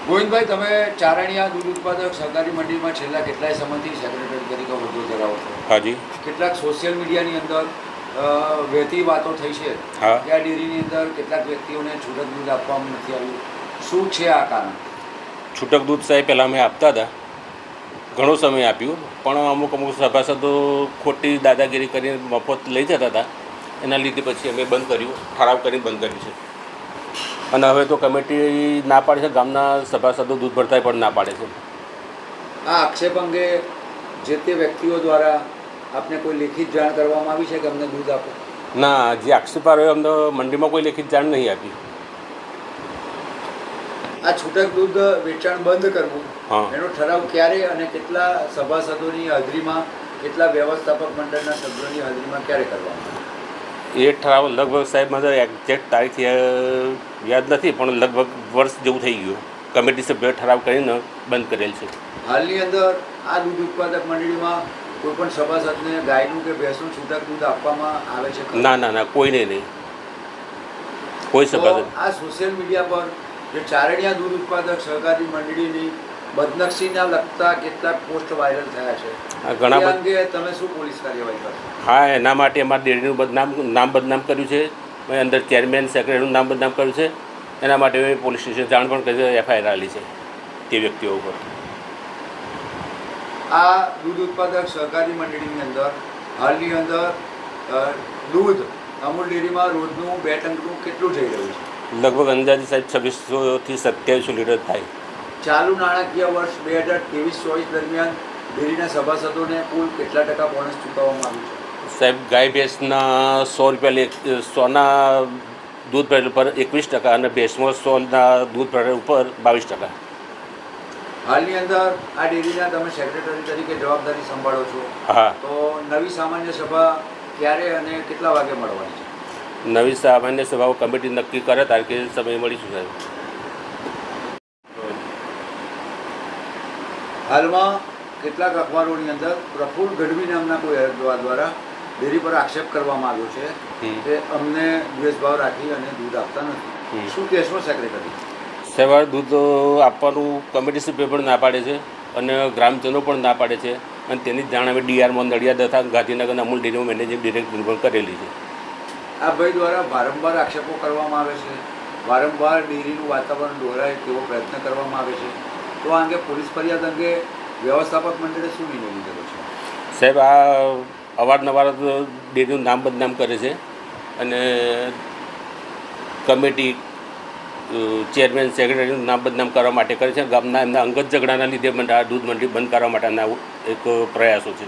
ગોવિંદભાઈ, તમે ચારણિયા દૂધ ઉત્પાદક સહકારી મંડળીમાં છેલ્લા કેટલાય સમયથી સેક્રેટરી તરીકે હોદ્દો ધરાવો છો. હાજી. કેટલાક સોશિયલ મીડિયાની અંદર વહેતી વાતો થઈ છે હા. કે આ ડેરીની અંદર કેટલાક વ્યક્તિઓને છૂટક દૂધ આપવામાં નથી આવ્યું. શું છે આ કારણ? છૂટક દૂધ સાહેબ પહેલાં અમે આપતા હતા, ઘણો સમય આપ્યું, પણ અમુક સભાસદો ખોટી દાદાગીરી કરીને મફત લઈ જતા હતા. એના લીધે પછી અમે બંધ કર્યું, ઠરાવ કરીને બંધ કર્યું છે. અને હવે તો કમિટી ના પાડે છે, ગામના સભાસદો દૂધ ભરતાય પણ ના પાડે છે. આ આક્ષેપ અંગે જે તે વ્યક્તિઓ દ્વારા આપને કોઈ લેખિત જાણ કરવામાં આવી છે કે અમને દૂધ આપો? ના, જે આક્ષેપ આવ્યો અમને મંડીમાં કોઈ લેખિત જાણ નહીં આપી. આ છૂટક દૂધ વેચાણ બંધ કરવું, એનો ઠરાવ ક્યારે અને કેટલા સભાસદોની હાજરીમાં, કેટલા વ્યવસ્થાપક મંડળના સભ્યોની હાજરીમાં ક્યારે કરવામાં? એ ઠરાવ લગભગ સાહેબ મને એક્ઝેક્ટ તારીખ યાદ નથી, પણ લગભગ વર્ષ જેવું થઈ ગયું. કમિટી સભ્યોએ ઠરાવ કરીને બંધ કરેલ છે. હાલની અંદર આ દૂધ ઉત્પાદક મંડળીમાં કોઈ પણ સભાસદને ગાયનું કે ભેંસનું છૂટક દૂધ આપવામાં આવે છે? ના ના ના, કોઈને નહીં, કોઈ સભાસદ. આ સોશિયલ મીડિયા પર જે ચારણિયા દૂધ ઉત્પાદક સહકારી મંડળીની બદનક્ષીના લગતા કેટલાક પોસ્ટ વાયરલ થયા છે, ઘણા અંગે તમે શું પોલીસ કાર્યવાહી કરશો? હા, એના માટે અમારા ડેરીનું નામ બદનામ કર્યું છે. અંદર ચેરમેન સેક્રેટરીનું નામ બદનામ કર્યું છે. એના માટે પોલીસ સ્ટેશન જાણ પણ કરી એફઆઈઆર આવેલી છે તે વ્યક્તિઓ ઉપર. આ દૂધ ઉત્પાદક સહકારી મંડળીની અંદર હાલની અંદર દૂધ અમૂલ ડેરીમાં રોજનું 2 ટનનું કેટલું થઈ રહ્યું છે? લગભગ અંદાજે સાહેબ 2600 થી 2700 લીટર થાય. ચાલુ નાણાકીય વર્ષ 2023-24 દરમિયાન ડેરીના સભાસદોને કુલ કેટલા ટકા બોનસ ચૂકવવામાં આવ્યું છે? સાહેબ, ગાય ભેંસના 100 રૂપિયા 100ના દૂધ ભરેલ ઉપર 21% અને ભેંસમાં 100ના દૂધ ભરેલ ઉપર 22%. હાલની અંદર આ ડેરીના તમે સેક્રેટરી તરીકે જવાબદારી સંભાળો છો. હા. તો નવી સામાન્ય સભા ક્યારે અને કેટલા વાગે મળવાની છે? નવી સામાન્ય સભાઓ કમિટી નક્કી કરે તારીખે સમય મળીશું સાહેબ. હાલમાં કેટલાક અખબારોની અંદર પ્રફુલ્લ ગઢવી નામના કોઈ અરજદાર દ્વારા ડેરી પર આક્ષેપ કરવામાં આવ્યો છે કે અમને દ્વેષભાવ રાખી અને દૂધ આપતા નથી. શું કહેશો સેક્રેટરી? સવાર દૂધ આપવાનું કમિટી સભ્ય પણ ના પાડે છે અને ગ્રામજનો પણ ના પાડે છે. અને તેની જાણ અમે ડીઆરમાં નડિયાદ તથા ગાંધીનગર અમૂલ ડેરીમાં મેનેજિંગ ડિરેક્ટર પણ કરેલી છે. આ ભાઈ દ્વારા વારંવાર આક્ષેપો કરવામાં આવે છે, વારંવાર ડેરીનું વાતાવરણ દોરાય તેવો પ્રયત્ન કરવામાં આવે છે. તો આ અંગે પોલીસ ફરિયાદ અંગે વ્યવસ્થાપક મંડળે શું નિર્ણય લીધેલો છે? સાહેબ, આ અવારનવાર ડેરીનું નામ બદનામ કરે છે અને કમિટી ચેરમેન સેક્રેટરીનું નામ બદનામ કરવા માટે કરે છે. ગામના એમના અંગત ઝઘડાના લીધે આ દૂધ મંડળી બંધ કરવા માટેના એક પ્રયાસો છે.